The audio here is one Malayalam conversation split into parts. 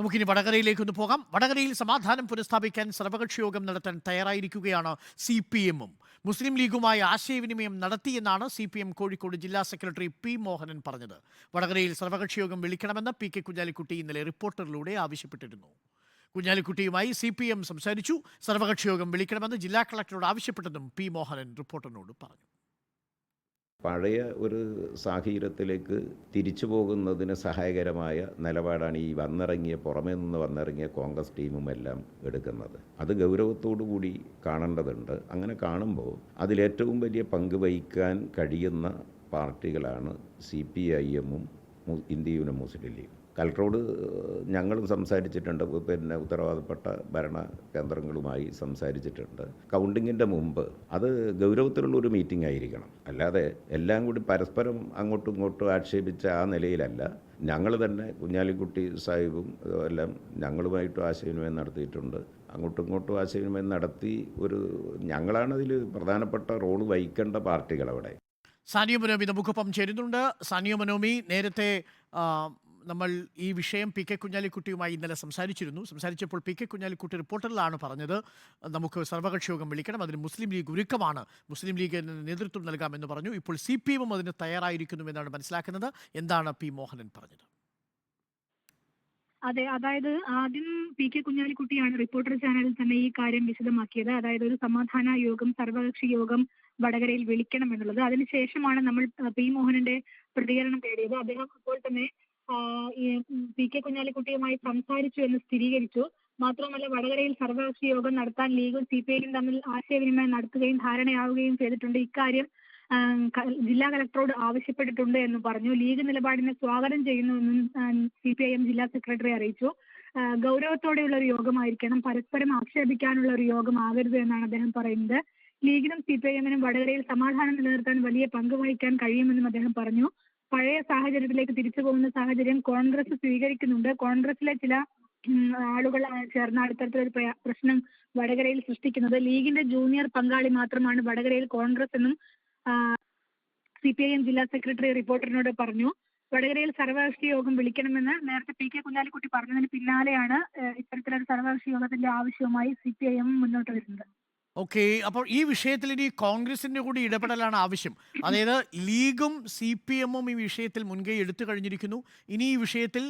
നമുക്കിനി വടകരയിലേക്കൊന്ന് പോകാം. വടകരയിൽ സമാധാനം പുനഃസ്ഥാപിക്കാൻ സർവകക്ഷി യോഗം നടത്താൻ തയ്യാറായിരിക്കുകയാണ് CPM-ഉം. മുസ്ലിം ലീഗുമായി ആശയവിനിമയം നടത്തിയെന്നാണ് CPM കോഴിക്കോട് ജില്ലാ സെക്രട്ടറി P. മോഹനൻ പറഞ്ഞത്. വടകരയിൽ സർവകക്ഷി യോഗം വിളിക്കണമെന്ന് PK കുഞ്ഞാലിക്കുട്ടി ഇന്നലെ റിപ്പോർട്ടറിലൂടെ ആവശ്യപ്പെട്ടിരുന്നു. കുഞ്ഞാലിക്കുട്ടിയുമായി CPM സംസാരിച്ചു. സർവകക്ഷി യോഗം വിളിക്കണമെന്ന് ജില്ലാ കളക്ടറോട് ആവശ്യപ്പെട്ടെന്നും P. മോഹനൻ റിപ്പോർട്ടറിനോട് പറഞ്ഞു. പഴയ ഒരു സാഹചര്യത്തിലേക്ക് തിരിച്ചു പോകുന്നതിന് സഹായകരമായ നിലപാടാണ് ഈ പുറമേ നിന്ന് വന്നിറങ്ങിയ കോൺഗ്രസ് ടീമുമെല്ലാം എടുക്കുന്നത്. അത് ഗൗരവത്തോടു കൂടി കാണേണ്ടതുണ്ട്. അങ്ങനെ കാണുമ്പോൾ അതിലേറ്റവും വലിയ പങ്ക് വഹിക്കാൻ കഴിയുന്ന പാർട്ടികളാണ് CPIM-ഉം ഇന്ത്യ യൂണിയൻ മുസ്ലിം ലീഗും. കളക്ടറോട് ഞങ്ങളും സംസാരിച്ചിട്ടുണ്ട്, ഉത്തരവാദപ്പെട്ട ഭരണ കേന്ദ്രങ്ങളുമായി സംസാരിച്ചിട്ടുണ്ട്. കൗണ്ടിങ്ങിൻ്റെ മുമ്പ് അത് ഗൗരവത്തിലുള്ളൊരു മീറ്റിംഗ് ആയിരിക്കണം. അല്ലാതെ എല്ലാം കൂടി പരസ്പരം അങ്ങോട്ടും ഇങ്ങോട്ടും ആക്ഷേപിച്ച ആ നിലയിലല്ല. ഞങ്ങൾ തന്നെ കുഞ്ഞാലിക്കുട്ടി സാഹിബും എല്ലാം ഞങ്ങളുമായിട്ടും ആശയവിനിമയം നടത്തിയിട്ടുണ്ട്. അങ്ങോട്ടും ഇങ്ങോട്ടും ആശയവിനിമയം നടത്തി ഞങ്ങളാണതിൽ പ്രധാനപ്പെട്ട റോൾ വഹിക്കേണ്ട പാർട്ടികൾ. അവിടെ സാനിയ മനോമി നമുക്കൊപ്പം ചേരുന്നുണ്ട്. സാനിയ മനോമി, നേരത്തെ നമ്മൾ ഈ വിഷയം PK കുഞ്ഞാലിക്കുട്ടിയുമായി ഇന്നലെ സംസാരിച്ചപ്പോൾ PK കുഞ്ഞാലിക്കുട്ടി റിപ്പോർട്ടറിലാണ് പറഞ്ഞത്, നമുക്ക് സർവകക്ഷി യോഗം വിളിക്കണം, അതിന് മുസ്ലിം ലീഗ് ഒരുക്കമാണ്, മുസ്ലിം ലീഗിന് നേതൃത്വം നൽകാമെന്ന് പറഞ്ഞു. ഇപ്പോൾ CPM-ഉം അതിന് തയ്യാറായിരിക്കുന്നുവെന്നാണ് മനസ്സിലാക്കുന്നത്. എന്താണ് P. മോഹനൻ പറഞ്ഞത്? അതെ, അതായത് ആദ്യം PK കുഞ്ഞാലിക്കുട്ടിയാണ് റിപ്പോർട്ടർ ചാനലിൽ തന്നെ ഈ കാര്യം വിശദമാക്കിയത്. അതായത് ഒരു സമാധാന യോഗം, സർവകക്ഷി യോഗം വടകരയിൽ വിളിക്കണം എന്നുള്ളത്. അതിനുശേഷമാണ് നമ്മൾ P. മോഹനന്റെ പ്രതികരണം തേടിയത്. അദ്ദേഹം അപ്പോൾ തന്നെ PK കുഞ്ഞാലിക്കുട്ടിയുമായി സംസാരിച്ചു എന്ന് സ്ഥിരീകരിച്ചു. മാത്രമല്ല, വടകരയിൽ സർവകക്ഷി യോഗം നടത്താൻ ലീഗും CPI-യും തമ്മിൽ ആശയവിനിമയം നടത്തുകയും ധാരണയാവുകയും ചെയ്തിട്ടുണ്ട്. ഇക്കാര്യം ജില്ലാ കളക്ടറോട് ആവശ്യപ്പെട്ടിട്ടുണ്ട് എന്ന് പറഞ്ഞു. ലീഗ് നിലപാടിനെ സ്വാഗതം ചെയ്യുന്നുവെന്നും CPIM ജില്ലാ സെക്രട്ടറി അറിയിച്ചു. ഗൗരവത്തോടെയുള്ള ഒരു യോഗമായിരിക്കണം, പരസ്പരം ആക്ഷേപിക്കാനുള്ള ഒരു യോഗമാകരുത് എന്നാണ് അദ്ദേഹം പറയുന്നത്. ലീഗിനും CPIM-നും വടകരയിൽ സമാധാനം നിലനിർത്താൻ വലിയ പങ്ക് വഹിക്കാൻ കഴിയുമെന്നും അദ്ദേഹം പറഞ്ഞു. പഴയ സാഹചര്യത്തിലേക്ക് തിരിച്ചു പോകുന്ന സാഹചര്യം കോൺഗ്രസ് സ്വീകരിക്കുന്നുണ്ട്. കോൺഗ്രസിലെ ചില ആളുകൾ ചേർന്നാണ് ഇത്തരത്തിലൊരു പ്രശ്നം വടകരയിൽ സൃഷ്ടിക്കുന്നത്. ലീഗിന്റെ ജൂനിയർ പങ്കാളി മാത്രമാണ് വടകരയിൽ കോൺഗ്രസ് എന്നും CPIM ജില്ലാ സെക്രട്ടറി റിപ്പോർട്ടറിനോട് പറഞ്ഞു. വടകരയിൽ സർവകക്ഷി യോഗം വിളിക്കണമെന്ന് നേരത്തെ PK കുഞ്ഞാലിക്കുട്ടി പറഞ്ഞതിന് പിന്നാലെയാണ് ഇത്തരത്തിലൊരു സർവകക്ഷി യോഗത്തിന്റെ ആവശ്യവുമായി CPIM മുന്നോട്ട് വരുന്നത്. ഓക്കെ, അപ്പോൾ ഈ വിഷയത്തിൽ ഇനി കോൺഗ്രസിൻ്റെ കൂടി ഇടപെടലാണ് ആവശ്യം. അതായത് ലീഗും CPM-ഉം ഈ വിഷയത്തിൽ മുൻകൈ എടുത്തു കഴിഞ്ഞിരിക്കുന്നു. ഇനി ഈ വിഷയത്തിൽ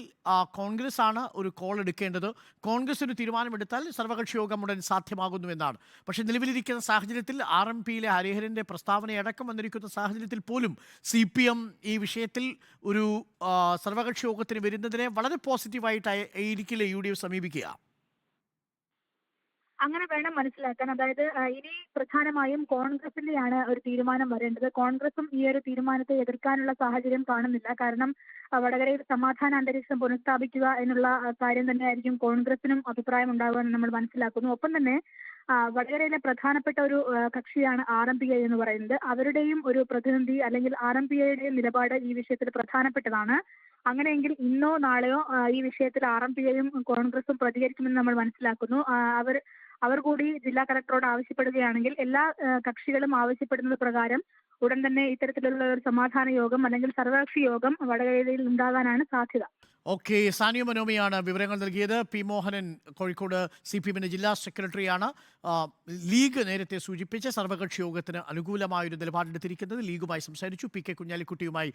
കോൺഗ്രസ് ആണ് ഒരു കോൾ എടുക്കേണ്ടത്. കോൺഗ്രസ് ഒരു തീരുമാനമെടുത്താൽ സർവകക്ഷി യോഗം ഉടൻ സാധ്യമാകുന്നുവെന്നാണ്. പക്ഷേ നിലവിലിരിക്കുന്ന സാഹചര്യത്തിൽ RMPയിലെ ഹരിഹരൻ്റെ പ്രസ്താവനയടക്കം വന്നിരിക്കുന്ന സാഹചര്യത്തിൽ പോലും CPM ഈ വിഷയത്തിൽ ഒരു സർവകക്ഷി യോഗത്തിന് വരുന്നതിനെ വളരെ പോസിറ്റീവായിട്ടായിരിക്കില്ലേ UDF സമീപിക്കുക? അങ്ങനെ വേണം മനസ്സിലാക്കാൻ. അതായത് ഇനി പ്രധാനമായും കോൺഗ്രസിന്റെയാണ് ഒരു തീരുമാനം വരേണ്ടത്. കോൺഗ്രസും ഈ ഒരു തീരുമാനത്തെ എതിർക്കാനുള്ള സാഹചര്യം കാണുന്നില്ല. കാരണം വടകരയിൽ സമാധാന അന്തരീക്ഷം പുനഃസ്ഥാപിക്കുക എന്നുള്ള കാര്യം തന്നെയായിരിക്കും കോൺഗ്രസിനും അഭിപ്രായം ഉണ്ടാകുക എന്ന് നമ്മൾ മനസ്സിലാക്കുന്നു. ഒപ്പം തന്നെ വടകരയിലെ പ്രധാനപ്പെട്ട ഒരു കക്ഷിയാണ് RMPI എന്ന് പറയുന്നത്. അവരുടെയും ഒരു പ്രതിനിധി അല്ലെങ്കിൽ RMPIയുടെയും നിലപാട് ഈ വിഷയത്തിൽ പ്രധാനപ്പെട്ടതാണ്. അങ്ങനെയെങ്കിൽ ഇന്നോ നാളെയോ ഈ വിഷയത്തിൽ RMPIയും കോൺഗ്രസും പ്രതികരിക്കുമെന്ന് നമ്മൾ മനസ്സിലാക്കുന്നു. അവർ കൂടി ജില്ലാ കളക്ടറോട് ആവശ്യപ്പെടുകയാണെങ്കിൽ എല്ലാ കക്ഷികളും ആവശ്യപ്പെടുന്നത് പ്രകാരം ഉടൻ തന്നെ ഇത്തരത്തിലുള്ള ഒരു സമാധാന യോഗം അല്ലെങ്കിൽ സർവകക്ഷി യോഗം വടകരയിൽ ഉണ്ടാകാനാണ് സാധ്യത. ഓക്കെ, സാനിയ മനോമിയാണ് വിവരങ്ങൾ നൽകിയത്. P. മോഹനൻ കോഴിക്കോട് CPM-ന്റെ ജില്ലാ സെക്രട്ടറിയാണ്. ലീഗ് നേരത്തെ സൂചിപ്പിച്ച സർവകക്ഷി യോഗത്തിന് അനുകൂലമായൊരു നിലപാടെടുത്തിരിക്കുന്നത്. ലീഗുമായി സംസാരിച്ചു. PK കുഞ്ഞാലിക്കുട്ടിയുമായി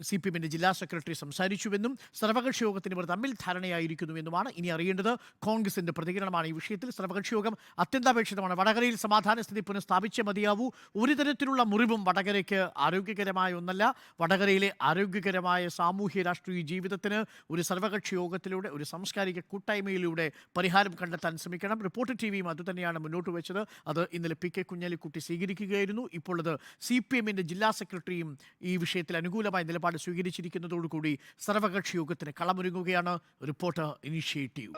CPM-ന്റെ ജില്ലാ സെക്രട്ടറി സംസാരിച്ചുവെന്നും സർവകക്ഷി യോഗത്തിന് ഇവർ തമ്മിൽ ധാരണയായിരിക്കുന്നുവെന്നുമാണ്. ഇനി അറിയേണ്ടത് കോൺഗ്രസിന്റെ പ്രതികരണമാണ് ഈ വിഷയത്തിൽ. സർവകക്ഷി യോഗം അത്യന്താപേക്ഷിതമാണ്. വടകരയിൽ സമാധാന സ്ഥിതി പുനഃസ്ഥാപിച്ചേ മതിയാവൂ. ഒരു തരത്തിലുള്ള മുറിവും വടകരയ്ക്ക് ആരോഗ്യകരമായ ഒന്നല്ല. വടകരയിലെ ആരോഗ്യകരമായ സാമൂഹ്യ രാഷ്ട്രീയ ജീവിതത്തിന് ഒരു സർവകക്ഷി യോഗത്തിലൂടെ, ഒരു സാംസ്കാരിക കൂട്ടായ്മയിലൂടെ പരിഹാരം കണ്ടെത്താൻ ശ്രമിക്കണം. റിപ്പോർട്ടർ TVയും അതുതന്നെയാണ് മുന്നോട്ട് വെച്ചത്. അത് ഇന്നലെ PK കുഞ്ഞാലിക്കുട്ടി സ്വീകരിക്കുകയായിരുന്നു. ഇപ്പോൾ അത് CPM-ന്റെ ജില്ലാ സെക്രട്ടറിയും ഈ വിഷയത്തിൽ അനുകൂലമായ നിലപാട് സ്വീകരിച്ചിരിക്കുന്നതോടുകൂടി സർവകക്ഷി യോഗത്തിന് കളമൊരുങ്ങുകയാണ്. Reporter initiative.